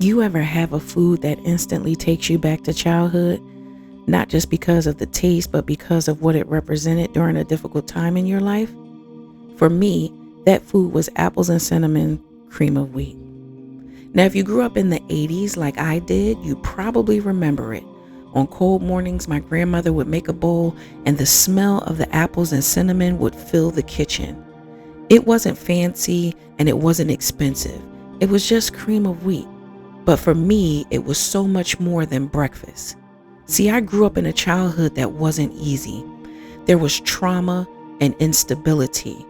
You ever have a food that instantly takes you back to childhood, not just because of the taste, but because of what it represented during a difficult time in your life? For me, that food was apples and cinnamon cream of wheat. Now, if you grew up in the 80s like I did, you probably remember it. On cold mornings, my grandmother would make a bowl, and the smell of the apples and cinnamon would fill the kitchen. It wasn't fancy and it wasn't expensive. It was just cream of wheat. But for me, it was so much more than breakfast. See, I grew up in a childhood that wasn't easy. There was trauma and instability.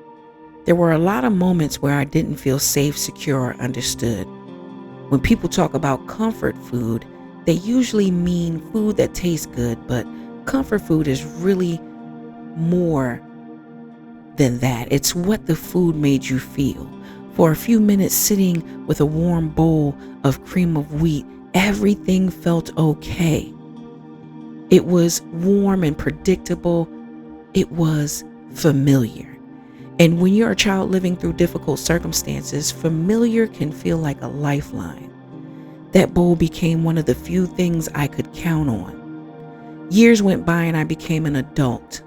There were a lot of moments where I didn't feel safe, secure, or understood. When people talk about comfort food, they usually mean food that tastes good, but comfort food is really more than that. It's what the food made you feel. For a few minutes sitting with a warm bowl of cream of wheat, everything felt okay. It was warm and predictable. It was familiar. And when you're a child living through difficult circumstances, familiar can feel like a lifeline. That bowl became one of the few things I could count on. Years went by and I became an adult.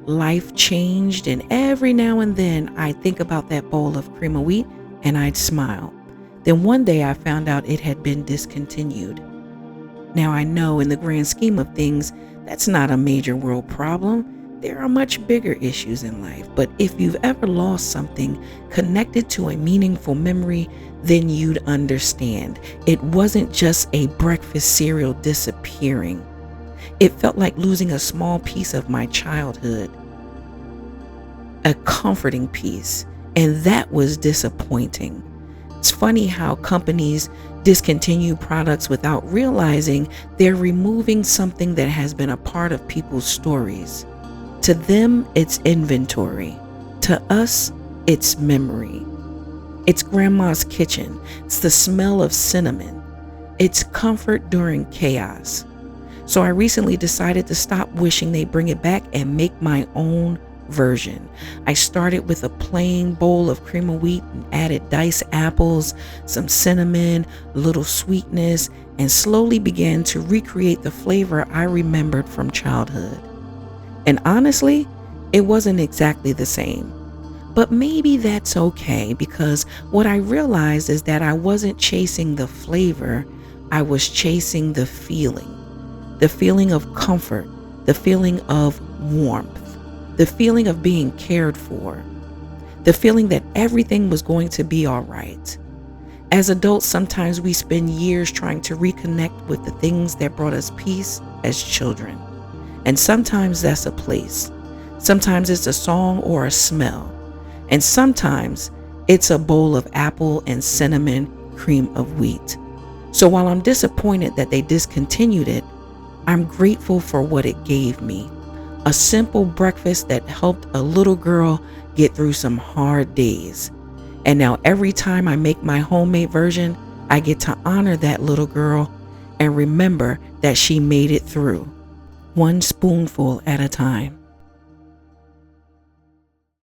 Life changed, and every now and then I'd think about that bowl of cream of wheat and I'd smile. Then one day I found out it had been discontinued. Now I know in the grand scheme of things, that's not a major world problem. There are much bigger issues in life, but if you've ever lost something connected to a meaningful memory, then you'd understand. It wasn't just a breakfast cereal disappearing. It felt like losing a small piece of my childhood, a comforting piece, and that was disappointing. It's funny how companies discontinue products without realizing they're removing something that has been a part of people's stories. To them, it's inventory. To us, it's memory. It's grandma's kitchen. It's the smell of cinnamon. It's comfort during chaos. So I recently decided to stop wishing they bring it back and make my own version. I started with a plain bowl of cream of wheat and added diced apples, some cinnamon, a little sweetness, and slowly began to recreate the flavor I remembered from childhood. And honestly, it wasn't exactly the same. But maybe that's okay, because what I realized is that I wasn't chasing the flavor, I was chasing the feeling of comfort, the feeling of warmth, the feeling of being cared for, the feeling that everything was going to be all right. As adults, sometimes we spend years trying to reconnect with the things that brought us peace as children. And sometimes that's a place. Sometimes it's a song or a smell. And sometimes it's a bowl of apple and cinnamon cream of wheat. So while I'm disappointed that they discontinued it, I'm grateful for what it gave me. A simple breakfast that helped a little girl get through some hard days. And now every time I make my homemade version, I get to honor that little girl and remember that she made it through, one spoonful at a time.